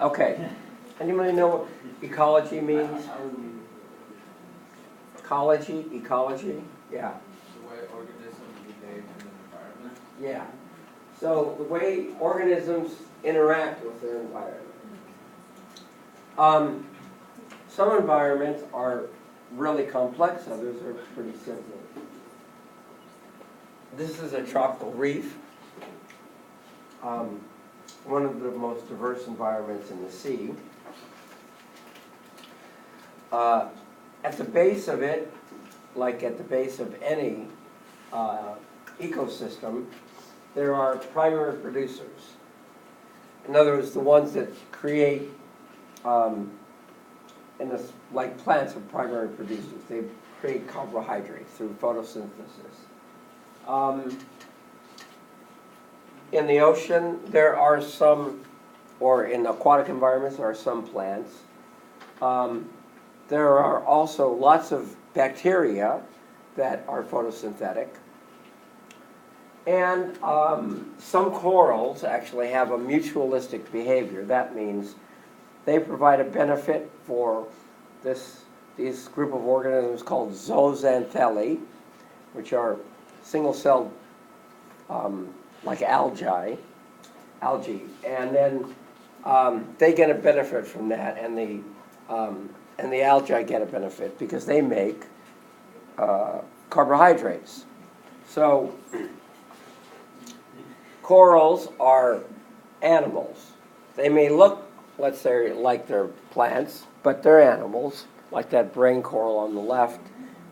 Okay. Anybody know what ecology means? Ecology? Yeah. The way organisms behave in the environment. Yeah. So the way organisms interact with their environment. Some environments are really complex, others are pretty simple. This is a tropical reef, one of the most diverse environments in the sea. At the base of it, like at the base of any ecosystem, there are primary producers. In other words, the ones that create, like plants are primary producers. They create carbohydrates through photosynthesis. In the ocean, there are some, or in aquatic environments, there are some plants. There are also lots of bacteria that are photosynthetic. And some corals actually have a mutualistic behavior. That means they provide a benefit for these group of organisms called zooxanthellae, which are single-celled like algae, and then they get a benefit from that, and the algae get a benefit because they make carbohydrates. So corals are animals. They may look, let's say, like they're plants, but they're animals, like that brain coral on the left,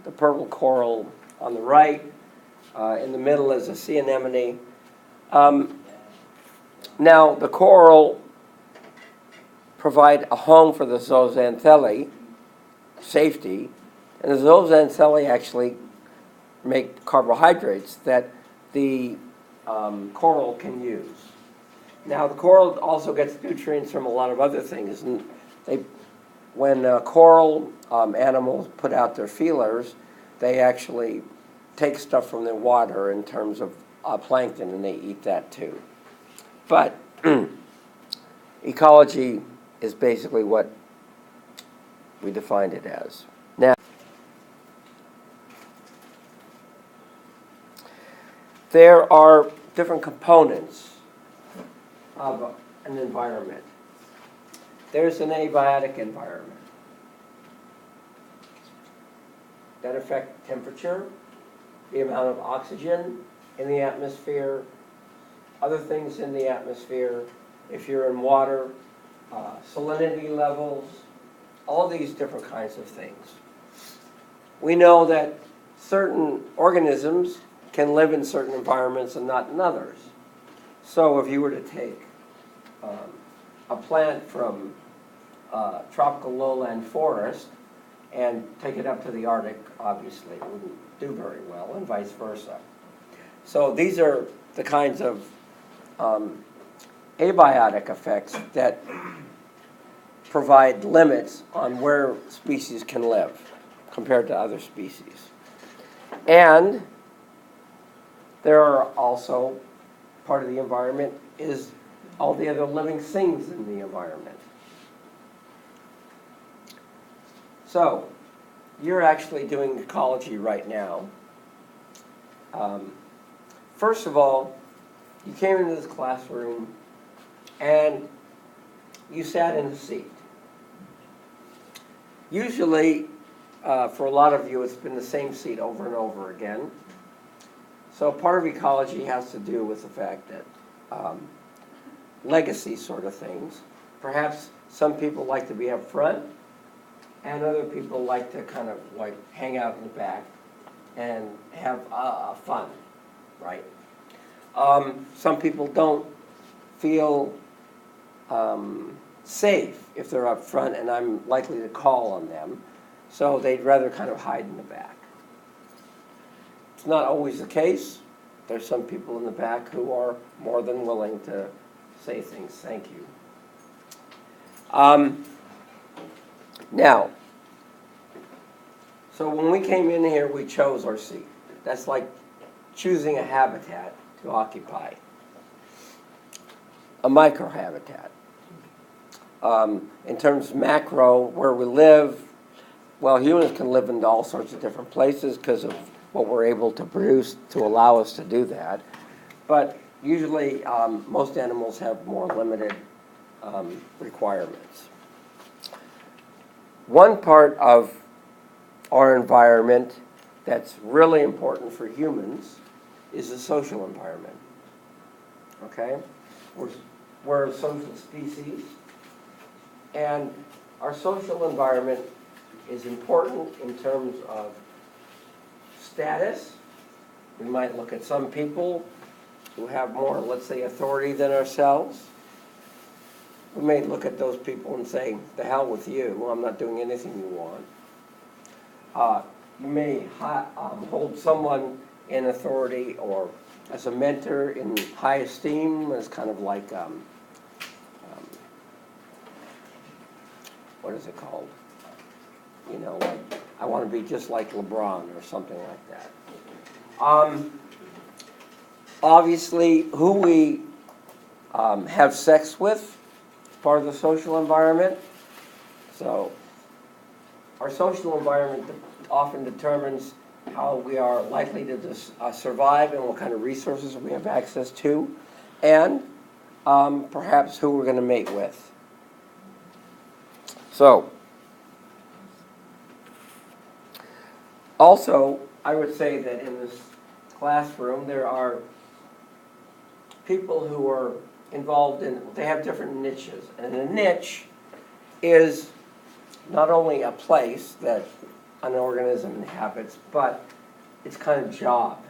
the purple coral on the right. In the middle is a sea anemone. Now, the coral provide a home for the zooxanthellae, safety, and the zooxanthellae actually make carbohydrates that the coral can use. Now, the coral also gets nutrients from a lot of other things. And when coral animals put out their feelers, they actually take stuff from the water in terms of plankton, and they eat that too. But ecology is basically what we defined it as. Now, there are different components of an environment. There's an abiotic environment that affects temperature, the amount of oxygen in the atmosphere, other things in the atmosphere, if you're in water, salinity levels, all these different kinds of things. We know that certain organisms can live in certain environments and not in others. So if you were to take a plant from tropical lowland forest and take it up to the Arctic, obviously it wouldn't do very well, and vice versa. So these are the kinds of abiotic effects that provide limits on where species can live compared to other species. And there are also, part of the environment is all the other living things in the environment. So, you're actually doing ecology right now. First of all, you came into this classroom and you sat in a seat. Usually, for a lot of you, it's been the same seat over and over again. So part of ecology has to do with the fact that legacy sort of things. Perhaps some people like to be up front, and other people like to kind of like hang out in the back and have fun, right? Some people don't feel safe if they're up front, and I'm likely to call on them, so they'd rather kind of hide in the back. It's not always the case. There's some people in the back who are more than willing to say things. Thank you. Now, so when we came in here, we chose our seat. That's like choosing a habitat to occupy, a microhabitat. In terms of macro, where we live, well, humans can live in all sorts of different places because of what we're able to produce to allow us to do that. But usually, most animals have more limited requirements. One part of our environment that's really important for humans is the social environment. Okay? We're a social species, and our social environment is important in terms of status. We might look at some people who have more, let's say, authority than ourselves. We may look at those people and say, the hell with you, I'm not doing anything you want. You may hold someone in authority or as a mentor in high esteem, as kind of like, what is it called? You know, like, I want to be just like LeBron or something like that. Obviously, who we have sex with is part of the social environment. So our social environment often determines how we are likely to survive and what kind of resources we have access to, and perhaps who we're going to mate with. So, also, I would say that in this classroom there are people who are involved in, they have different niches. And a niche is not only a place that an organism inhabits, but it's kind of job,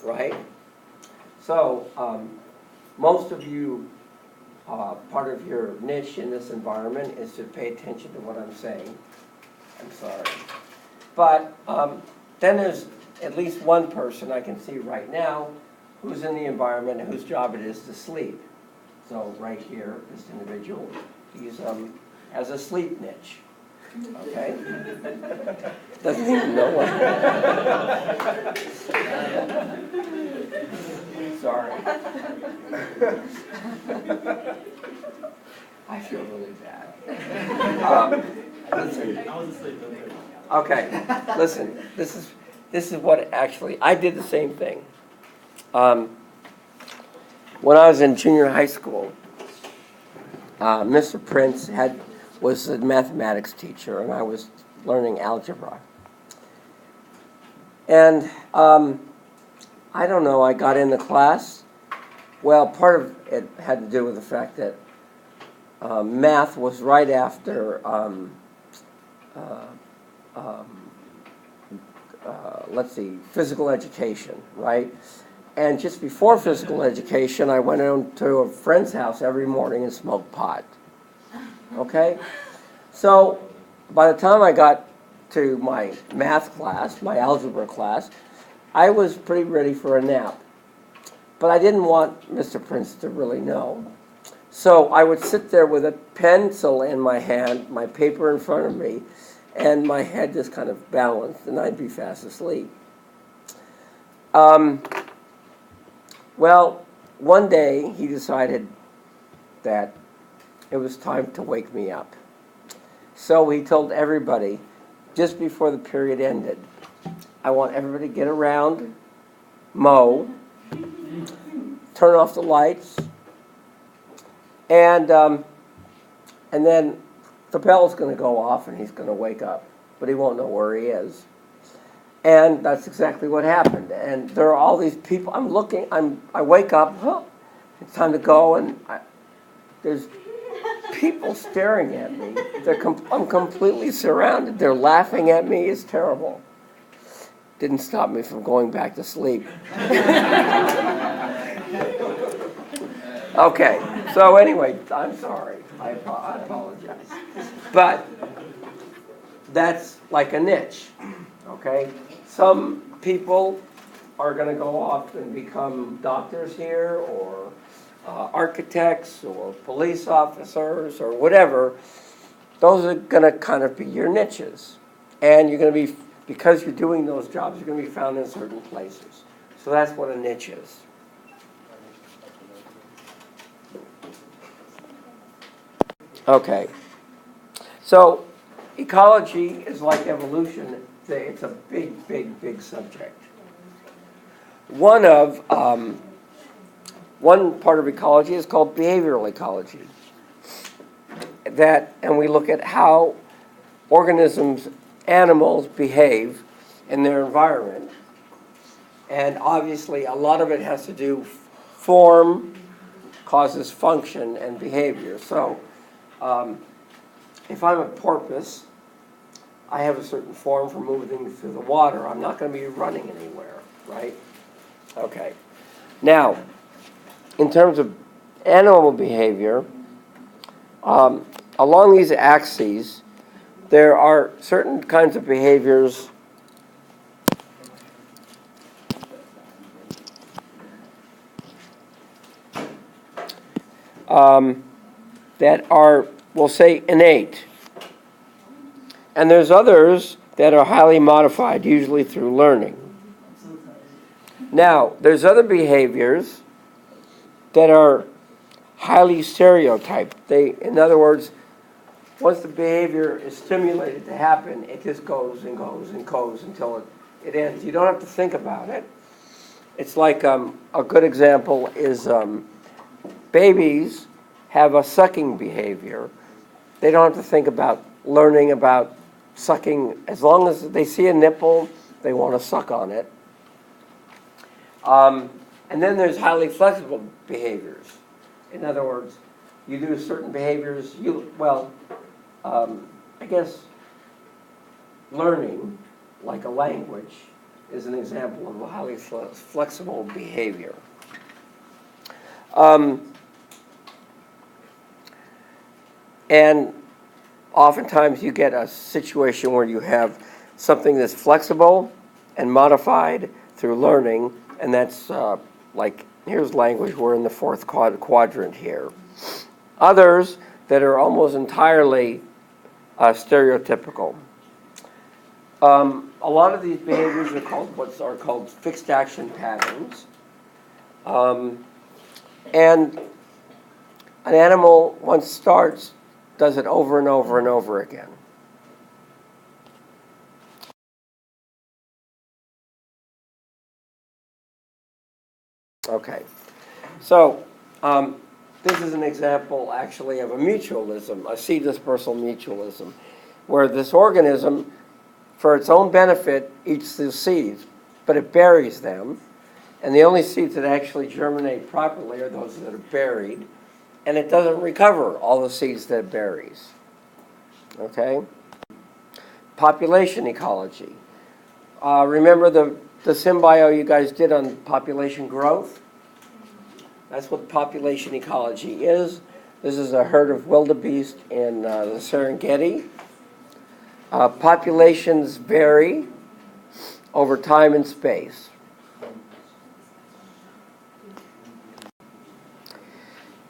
right? So most of you, part of your niche in this environment is to pay attention to what I'm saying. I'm sorry. But then there's at least one person I can see right now who's in the environment whose job it is to sleep. So right here, this individual, he's has a sleep niche. Okay? Doesn't even know what. Sorry. I feel really bad. Listen. I was asleep. Okay, listen. This is what actually I did the same thing. When I was in junior high school, Mr. Prince was a mathematics teacher, and I was learning algebra. And I don't know, I got into class. Well, part of it had to do with the fact that math was right after, let's see, physical education, right? And just before physical education, I went on to a friend's house every morning and smoked pot. Okay? So by the time I got to my math class, my algebra class, I was pretty ready for a nap. But I didn't want Mr. Prince to really know. So I would sit there with a pencil in my hand, my paper in front of me, and my head just kind of balanced, and I'd be fast asleep. Well, one day he decided that it was time to wake me up. So he told everybody, just before the period ended, I want everybody to get around, mow, turn off the lights, and then the bell's going to go off and he's going to wake up, but he won't know where he is. And that's exactly what happened. And there are all these people. I wake up, it's time to go, and there's people staring at me. I'm completely surrounded. They're laughing at me. It's terrible. Didn't stop me from going back to sleep. Okay, so anyway, I'm sorry. I apologize. But that's like a niche, okay? Some people are going to go off and become doctors here, or architects, or police officers, or whatever. Those are going to kind of be your niches. And you're going to be, because you're doing those jobs, you're going to be found in certain places. So that's what a niche is. Okay. So ecology is like evolution. It's a big, big, big subject. One part of ecology is called behavioral ecology. And we look at how organisms, animals behave in their environment. And obviously, a lot of it has to do form causes function and behavior. So if I'm a porpoise, I have a certain form for moving through the water. I'm not going to be running anywhere, right? Okay. Now, in terms of animal behavior, along these axes, there are certain kinds of behaviors that are, we'll say, innate. And there's others that are highly modified, usually through learning. Now, there's other behaviors that are highly stereotyped. In other words, once the behavior is stimulated to happen, it just goes and goes and goes until it ends. You don't have to think about it. It's like a good example is babies have a sucking behavior. They don't have to think about learning about sucking. As long as they see a nipple, they want to suck on it. And then there's highly flexible behaviors. In other words, you do certain behaviors, I guess learning, like a language, is an example of a highly flexible behavior. And oftentimes you get a situation where you have something that's flexible and modified through learning, and that's here's language, we're in the fourth quadrant here. Others that are almost entirely stereotypical. A lot of these behaviors are called fixed action patterns. And an animal, once starts, does it over and over and over again. Okay, so this is an example actually of a mutualism, a seed dispersal mutualism, where this organism, for its own benefit, eats the seeds, but it buries them, and the only seeds that actually germinate properly are those that are buried, and it doesn't recover all the seeds that it buries. Okay? Population ecology. Remember the symbio you guys did on population growth? That's what population ecology is. This is a herd of wildebeest in the Serengeti. Populations vary over time and space.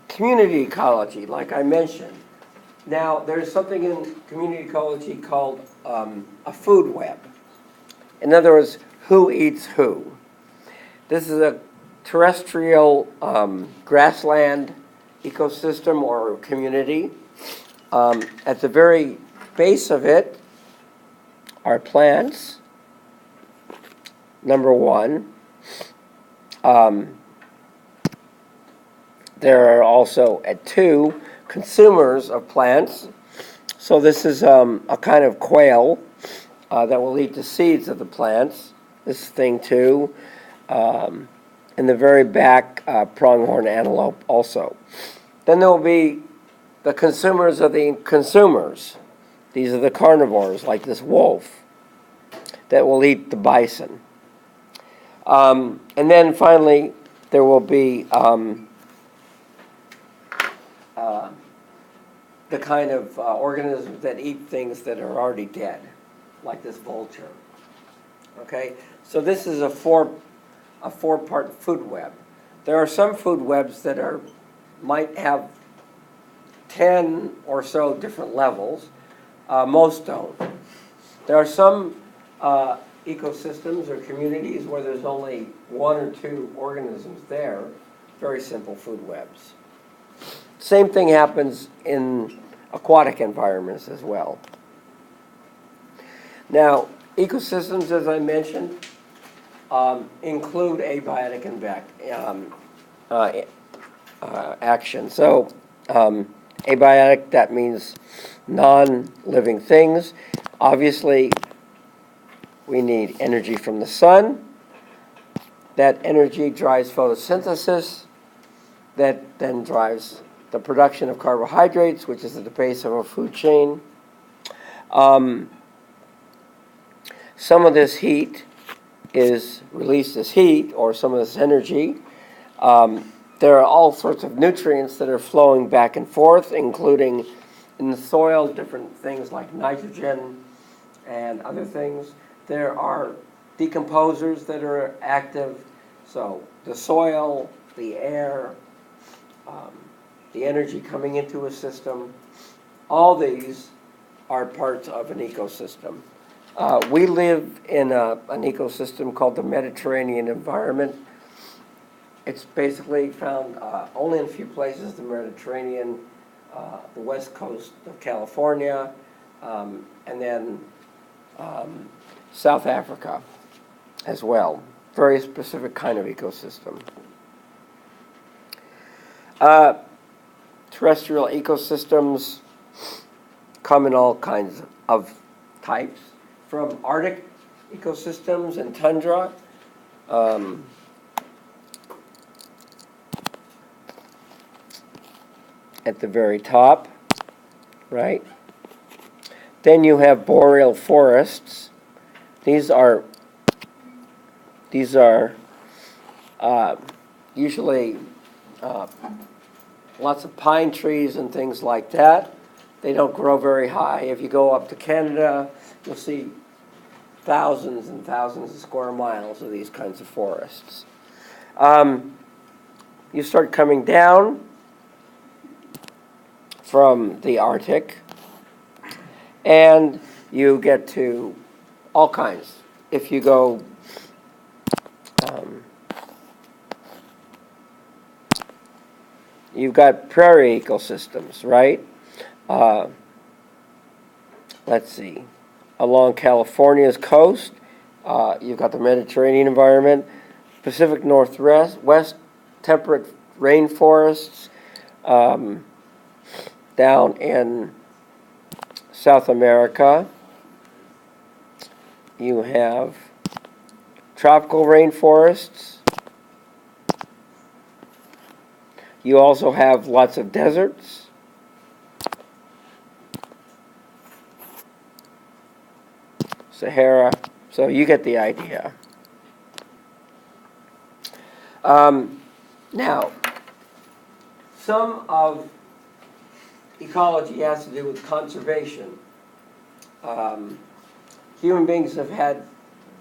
Community ecology, like I mentioned. Now, there's something in community ecology called a food web. In other words, who eats who. This is a terrestrial grassland ecosystem or community. At the very base of it are plants, number one. There are also, at two, consumers of plants. So this is a kind of quail that will eat the seeds of the plants. This thing too. In the very back, pronghorn antelope also. Then there will be the consumers of the consumers. These are the carnivores, like this wolf, that will eat the bison. And then finally, there will be the kind of organisms that eat things that are already dead, like this vulture. Okay, so this is a four-part food web. There are some food webs that might have 10 or so different levels. Most don't. There are some ecosystems or communities where there's only one or two organisms there. Very simple food webs. Same thing happens in aquatic environments as well. Now, ecosystems, as I mentioned, include abiotic action. So, abiotic, that means non-living things. Obviously, we need energy from the sun. That energy drives photosynthesis. That then drives the production of carbohydrates, which is at the base of our food chain. Some of this heat is released as heat, or some of this energy. There are all sorts of nutrients that are flowing back and forth, including in the soil, different things like nitrogen and other things. There are decomposers that are active. So the soil, the air, the energy coming into a system, all these are parts of an ecosystem. We live in an ecosystem called the Mediterranean environment. It's basically found only in a few places, the Mediterranean, the west coast of California, and then South Africa as well. Very specific kind of ecosystem. Terrestrial ecosystems come in all kinds of types, from Arctic ecosystems and tundra, at the very top, right? Then you have boreal forests. These are usually lots of pine trees and things like that. They don't grow very high. If you go up to Canada, you'll see thousands and thousands of square miles of these kinds of forests. You start coming down from the Arctic, and you get to all kinds. If you go you've got prairie ecosystems, right? Let's see. Along California's coast, you've got the Mediterranean environment, Pacific Northwest, temperate rainforests, down in South America, you have tropical rainforests. You also have lots of deserts. Sahara. So you get the idea. Now, some of ecology has to do with conservation. Human beings have had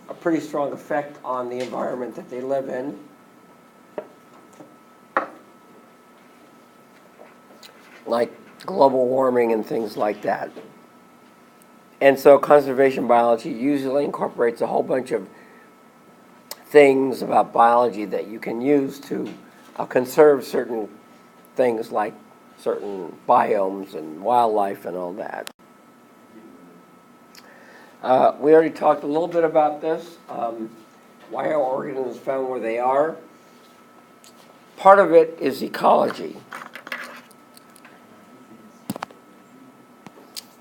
a pretty strong effect on the environment that they live in. Like global warming and things like that. And so conservation biology usually incorporates a whole bunch of things about biology that you can use to conserve certain things like certain biomes and wildlife and all that. We already talked a little bit about this, why are organisms found where they are. Part of it is ecology.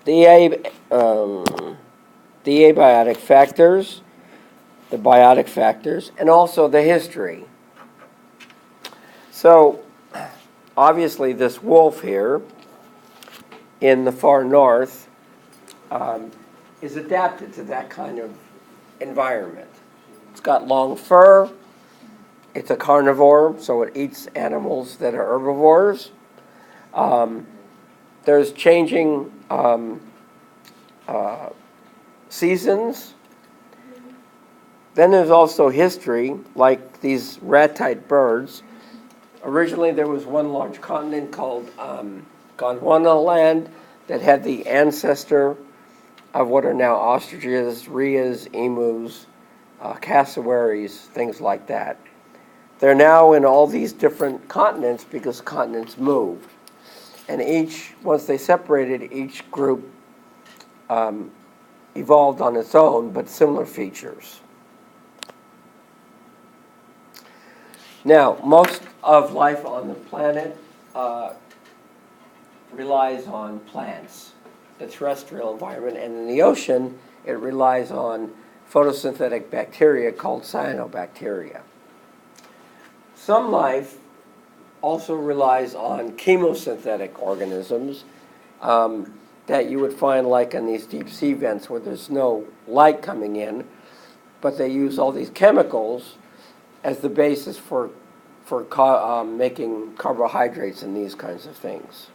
The abiotic factors, the biotic factors, and also the history. So, obviously this wolf here in the far north is adapted to that kind of environment. It's got long fur. It's a carnivore, so it eats animals that are herbivores. There's changing seasons. Then there's also history, like these rat-type birds. Originally, there was one large continent called Gondwana land that had the ancestor of what are now ostriches, rheas, emus, cassowaries, things like that. They're now in all these different continents because continents moved. And once they separated, each group evolved on its own, but similar features. Now, most of life on the planet relies on plants, the terrestrial environment, and in the ocean, it relies on photosynthetic bacteria called cyanobacteria. Some life also relies on chemosynthetic organisms that you would find like in these deep sea vents where there's no light coming in, but they use all these chemicals as the basis for making carbohydrates and these kinds of things.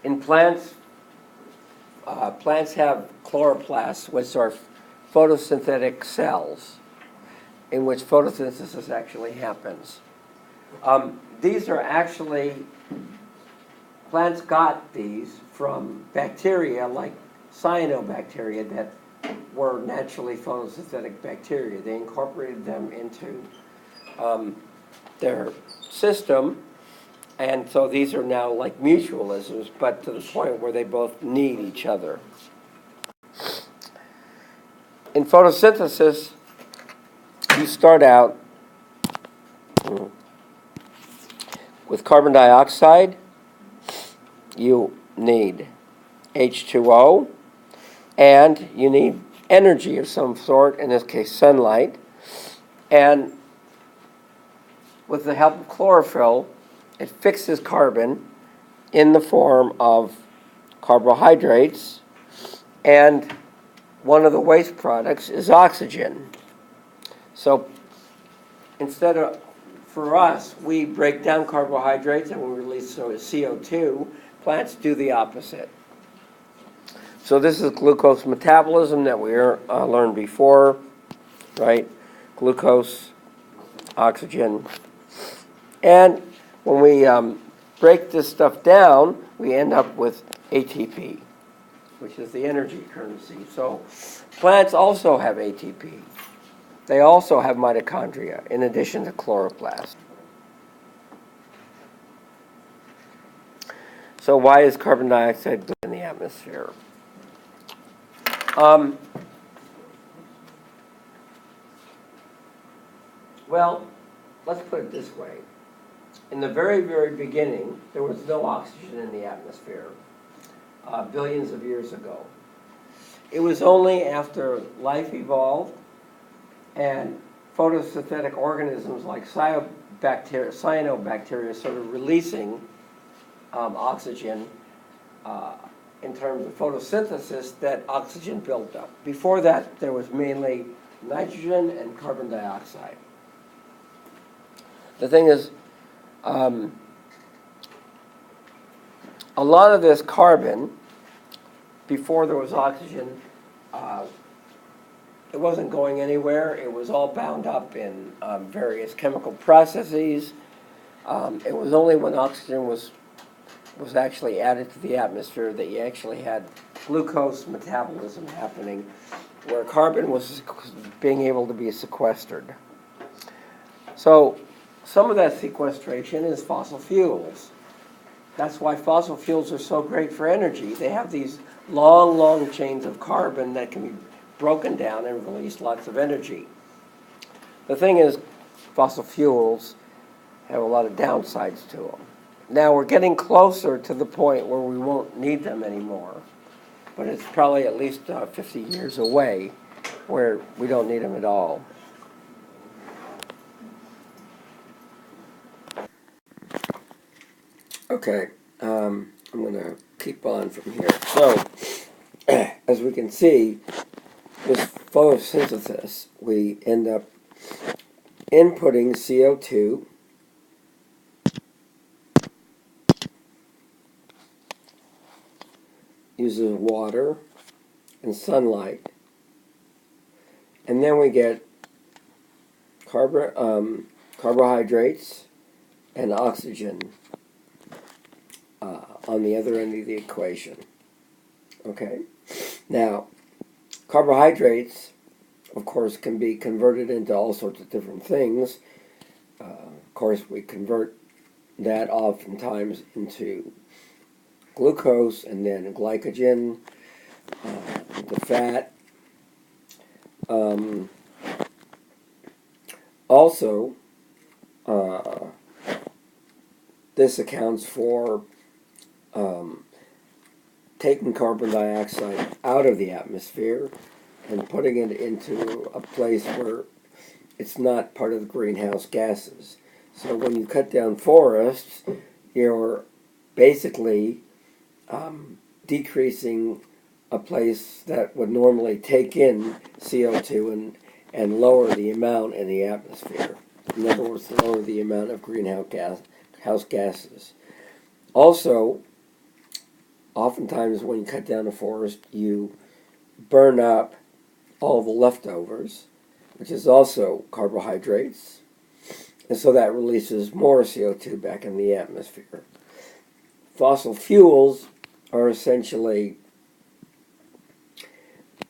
In plants, plants have chloroplasts, which are photosynthetic cells in which photosynthesis actually happens. These are actually, plants got these from bacteria like cyanobacteria that were naturally photosynthetic bacteria. They incorporated them into their system, and so these are now like mutualisms, but to the point where they both need each other. In photosynthesis, you start out with carbon dioxide. You need H2O, and you need energy of some sort, in this case sunlight. And with the help of chlorophyll, it fixes carbon in the form of carbohydrates, and one of the waste products is oxygen. So instead of, for us, we break down carbohydrates and we release CO2. Plants do the opposite. So this is glucose metabolism that we learned before, right? Glucose, oxygen. And when we break this stuff down, we end up with ATP, which is the energy currency. So plants also have ATP. They also have mitochondria, in addition to chloroplast. So why is carbon dioxide good in the atmosphere? Well, let's put it this way. In the very, very beginning, there was no oxygen in the atmosphere, billions of years ago. It was only after life evolved and photosynthetic organisms like cyanobacteria started releasing oxygen in terms of photosynthesis that oxygen built up. Before that, there was mainly nitrogen and carbon dioxide. The thing is, a lot of this carbon, before there was oxygen, it wasn't going anywhere. It was all bound up in various chemical processes. It was only when oxygen was actually added to the atmosphere that you actually had glucose metabolism happening, where carbon was being able to be sequestered. So some of that sequestration is fossil fuels. That's why fossil fuels are so great for energy. They have these long, long chains of carbon that can be broken down and release lots of energy. The thing is, fossil fuels have a lot of downsides to them. Now we're getting closer to the point where we won't need them anymore, but it's probably at least 50 years away where we don't need them at all. Okay, I'm going to keep on from here. So, as we can see, with photosynthesis, we end up inputting CO2, uses water and sunlight, and then we get carbohydrates and oxygen on the other end of the equation. Okay? Now, carbohydrates, of course, can be converted into all sorts of different things. course, we convert that oftentimes into glucose and then glycogen, into fat. Also, this accounts for taking carbon dioxide out of the atmosphere and putting it into a place where it's not part of the greenhouse gases. So when you cut down forests, you're basically decreasing a place that would normally take in CO2 and lower the amount in the atmosphere. In other words, lower the amount of greenhouse gases. Also, oftentimes when you cut down a forest, you burn up all the leftovers, which is also carbohydrates, and so that releases more CO2 back in the atmosphere. Fossil fuels are essentially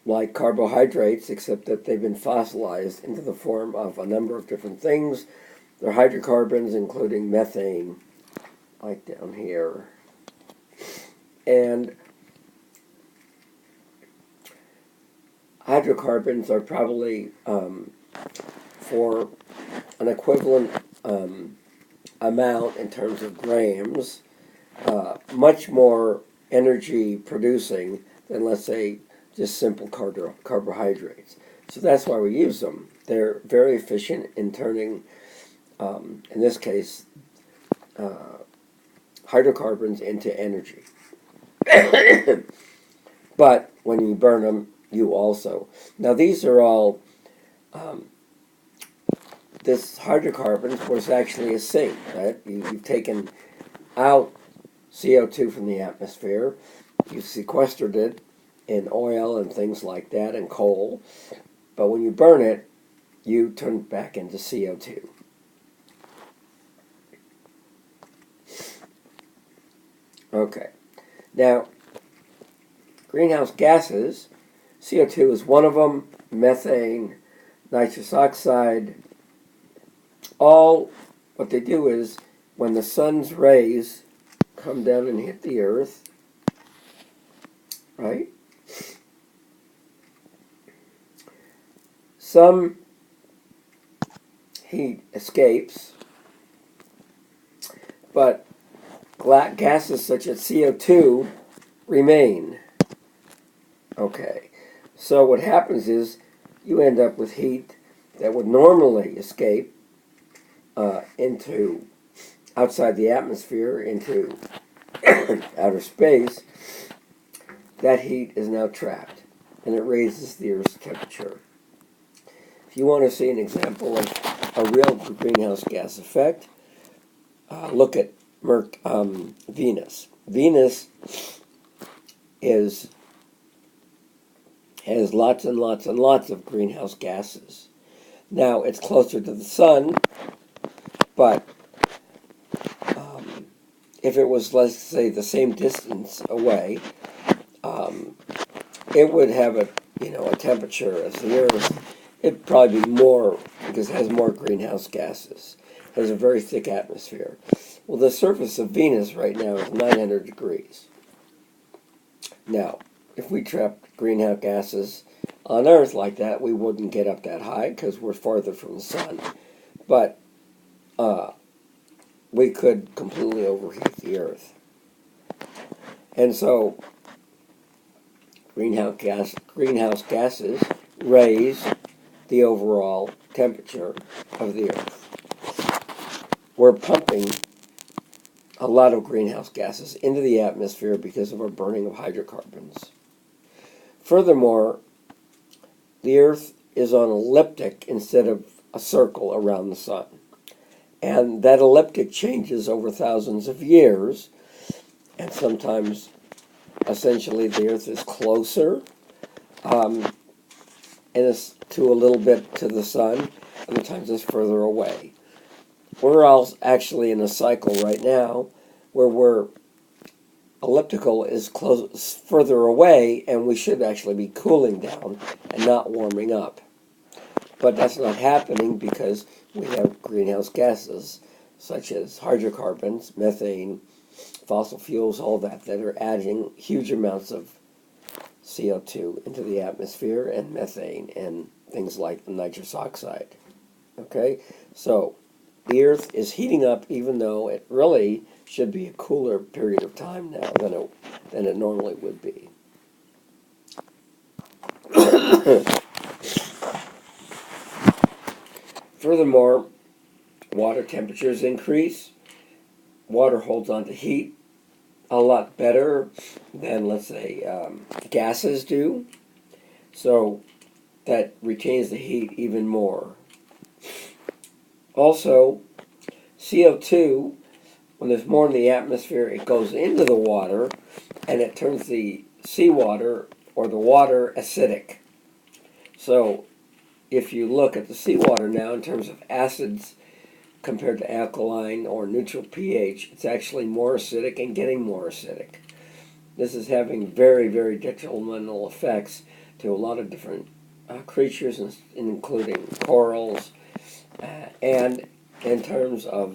like carbohydrates, except that they've been fossilized into the form of a number of different things. They're hydrocarbons, including methane, like down here. And hydrocarbons are probably, for an equivalent amount in terms of grams, much more energy producing than, let's say, just simple carbohydrates. So that's why we use them. They're very efficient in turning, in this case, hydrocarbons into energy. But when you burn them, you also. Now these are all, this hydrocarbons was actually a sink, right? You've taken out CO2 from the atmosphere, you've sequestered it in oil and things like that, and coal, but when you burn it, you turn it back into CO2. Okay, now, greenhouse gases, CO2 is one of them, methane, nitrous oxide, all what they do is when the sun's rays come down and hit the earth, right? Some heat escapes, but gases such as CO2 remain. Okay, so what happens is you end up with heat that would normally escape into outside the atmosphere, into outer space. That heat is now trapped, and it raises the Earth's temperature. If you want to see an example of a real greenhouse gas effect, look at Venus. Venus has lots and lots and lots of greenhouse gases. Now, it's closer to the sun, but if it was, let's say, the same distance away, it would have a temperature as the Earth. It'd probably be more because it has more greenhouse gases. It has a very thick atmosphere. Well, the surface of Venus right now is 900 degrees. Now, if we trapped greenhouse gases on Earth like that, we wouldn't get up that high because we're farther from the sun. But we could completely overheat the Earth. And so greenhouse gases raise the overall temperature of the Earth. We're pumping a lot of greenhouse gases into the atmosphere because of our burning of hydrocarbons. Furthermore, the Earth is on an elliptic instead of a circle around the sun. And that elliptic changes over thousands of years, and sometimes, essentially, the Earth is closer and it's to a little bit to the sun, other times it's further away. We're all actually in a cycle right now where elliptical is further away, and we should actually be cooling down and not warming up. But that's not happening because we have greenhouse gases such as hydrocarbons, methane, fossil fuels, all that are adding huge amounts of CO2 into the atmosphere, and methane, and things like nitrous oxide. Okay, so the Earth is heating up, even though it really should be a cooler period of time now than it normally would be. Furthermore, water temperatures increase. Water holds on to heat a lot better than, let's say, gases do. So that retains the heat even more. Also, CO2, when there's more in the atmosphere, it goes into the water and it turns the seawater or the water acidic. So if you look at the seawater now in terms of acids compared to alkaline or neutral pH, it's actually more acidic and getting more acidic. This is having very, very detrimental effects to a lot of different creatures, including corals, and in terms of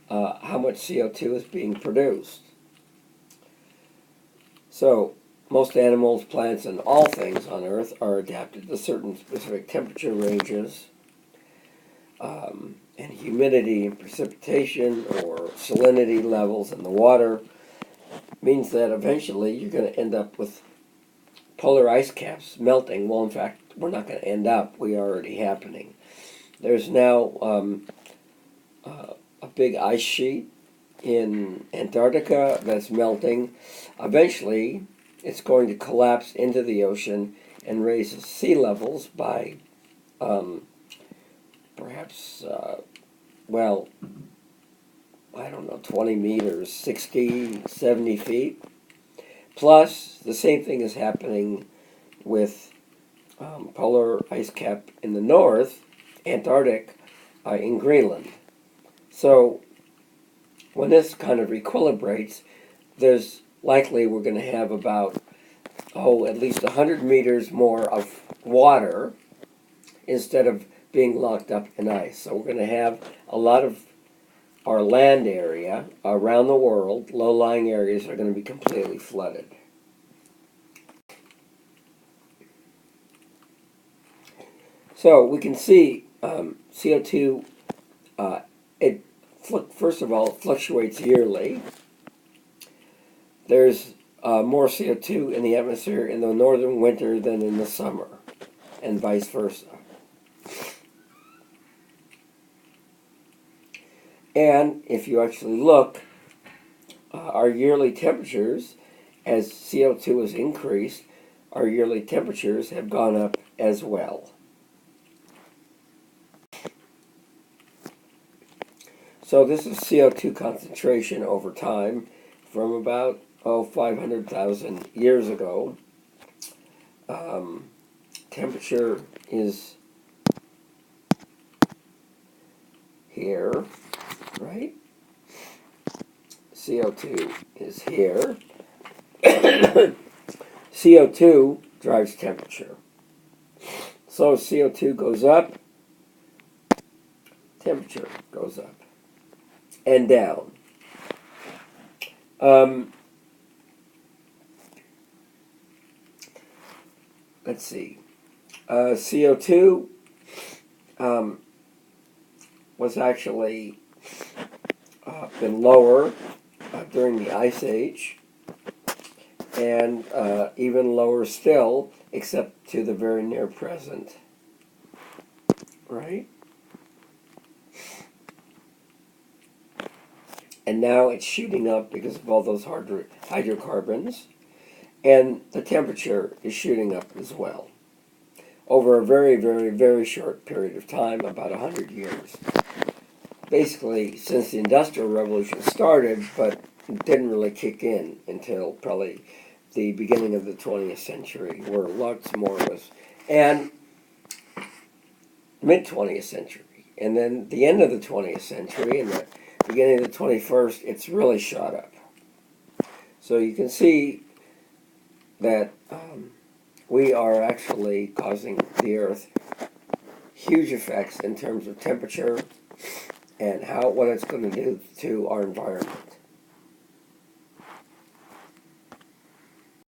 how much CO2 is being produced. So most animals, plants, and all things on Earth are adapted to certain specific temperature ranges, and humidity and precipitation or salinity levels in the water means that eventually you're going to end up with polar ice caps melting. Well, in fact, we're not going to end up. We are already happening. There's now a big ice sheet in Antarctica that's melting. Eventually, it's going to collapse into the ocean and raise sea levels by perhaps, well, I don't know, 20 meters, 60, 70 feet. Plus, the same thing is happening with polar ice cap in the north, Antarctic, in Greenland. So when this kind of equilibrates, there's likely we're going to have about, at least 100 meters more of water instead of being locked up in ice. So we're going to have a lot of our land area around the world, low-lying areas, are going to be completely flooded. So we can see CO2, first of all, it fluctuates yearly. There's more CO2 in the atmosphere in the northern winter than in the summer, and vice versa. And if you actually look, our yearly temperatures, as CO2 has increased, our yearly temperatures have gone up as well. So this is CO2 concentration over time from about, 500,000 years ago. Temperature is here, right? CO2 is here. CO2 drives temperature. So CO2 goes up, temperature goes up and down. Let's see. CO2 was actually been lower during the Ice Age, and even lower still, except to the very near present. Right? And now it's shooting up because of all those hydrocarbons, and the temperature is shooting up as well over a very, very, very short period of time, about 100 years. Basically, since the Industrial Revolution started, but it didn't really kick in until probably the beginning of the 20th century, where lots more was, and mid-20th century. And then the end of the 20th century and the beginning of the 21st, it's really shot up. So you can see that we are actually causing the Earth huge effects in terms of temperature and what it's going to do to our environment.